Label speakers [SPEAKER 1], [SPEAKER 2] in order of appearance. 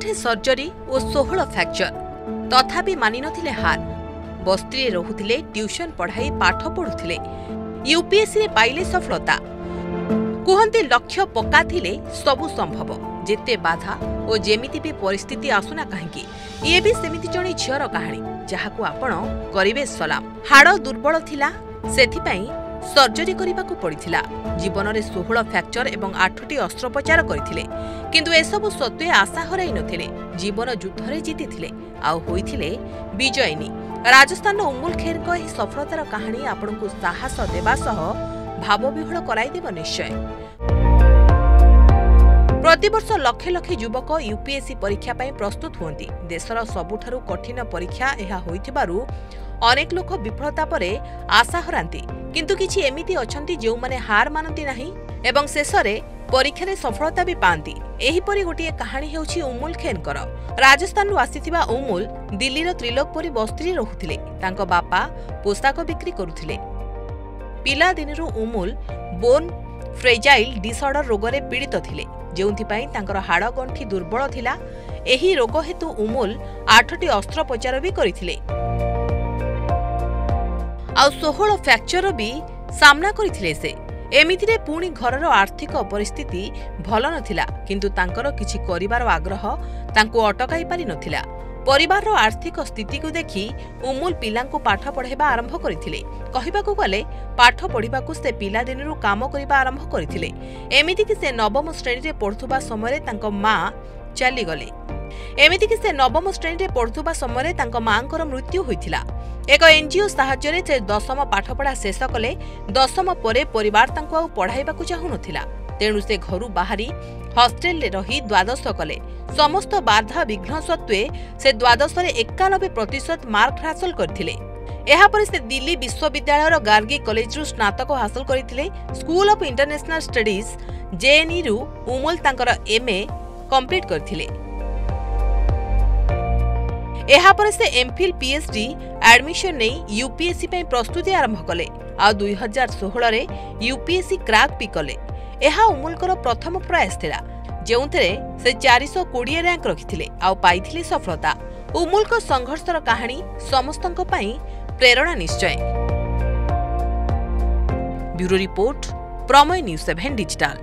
[SPEAKER 1] आठे सर्जरी और 16 फ्रैक्चर तथापि मानि नथिले हार। बस्ती रहुथिले, ट्यूशन पढ़ाई पाठ पढ़ुथिले, यूपीएससी रे पाइले सफलता। कुहंती लक्ष्य पक्का थिले सबु संभव, जेते बाधा और जेमिति भी परिस्थिति आसुना काहेकि ये भी सेमिति जणे झियर कहानी जहाकू आपण करिवे सलाम। हाड़ दुर्बल थिला, सेथिपई सर्जरी करिबाकू पड़िथिला। जीवन में 16 फ्रैक्चर एवं 8टी अस्त्रोपचार करथिले, किंतु एसबु सत्वे आशा हराई नथिले। जीवन युद्धरे जीतिथिले आउ होइथिले विजयिनी। राजस्थान उमुल खेर को एही सफलतार कहानी आपनकू साहस देबा सह भावविह्वल कराई देब निश्चय। प्रतिवर्ष लक्ष लक्ष युवक यूपीएससी परीक्षा पई प्रस्तुत हुअंती। देशर सबुठारु कठिन परीक्षा एहा होइथिबारु अनेक लोक विफलता परे आशा हरांती, किंतु किछि एमिति अछंती जेउ माने हार मानती नाही एवं शेषरे परीक्षा रे सफलता भी पांती। एही परि गोटिए कहानी हेउछि उमुल खेनकर। राजस्थान रु आसीथिबा उमुल दिल्लीर त्रिलोकपुरी बस्ती रहुथिले। तांको बापा पोशाक बिक्री करुथिले। पिला दिनरु उमुल बोन फ्रेजाइल डिसऑर्डर रोगरे पीड़ित थिले, जेउंथिपई तांकर हाड़ गंठी दुर्बल थिला। एही रोग हेतु उमुल 8टी अस्त्रोपचार भी करिथिले आउ 16 फ्रैक्चर भी सामना करिथिले से। एमितिरे पुणी घरर आर्थिक परिस्थिति भल नथिला, किंतु तांकर किछि करिवार आग्रह तांको अटकाई पारि नथिला। परिवार आर्थिक स्थिति को देखि उमुल पिलांको पाठ पढ़ाइबा आरंभ करिथिले। कहिबाकू गले पाठ पढ़िबाकू से पिला दिनरु काम करिबा आरंभ करिथिले। एमिति कि से नवम श्रेणी रे पढुथुबा समय तांको मां चली गले। एमिति कि से नवम श्रेणी रे पढुथुबा समय तांको मांकर मृत्यु होइथिला। एक एनजीओ साहाय्य रे से 10म पाठपढ़ा शेष कले। 10म परे परिवार तांको आ पढ़ाइबाकू चाहू नथिला, तेणु से घरु बाहरी हॉस्टेल रे रही 12 कले। समस्त बाधा विघ्न सत्वे से 12 रे 91% मार्क हासिल करथिले। एहा पर से दिल्ली विश्वविद्यालय गार्गी कॉलेज रु स्नातक हासिल करथिले। School of international studies JNU रु उमुल तांकर एमए कंप्लीट करथिले। एहा पर से एमफिल पीएचडी एडमिशन नै यूपीएससी पई प्रस्तुति आरंभ कले आ 2016 रे यूपीएससी क्रैक भी कले। एहा उमुलकर प्रथम प्रयास थिला, जेउंथरे से 420 रैंक रखिथिले आ पाइथिले सफलता। उमुलक संघर्षर कहानी समस्तंक पई प्रेरणा निश्चय। ब्यूरो रिपोर्ट प्रमेय न्यूज 7 डिजिटल।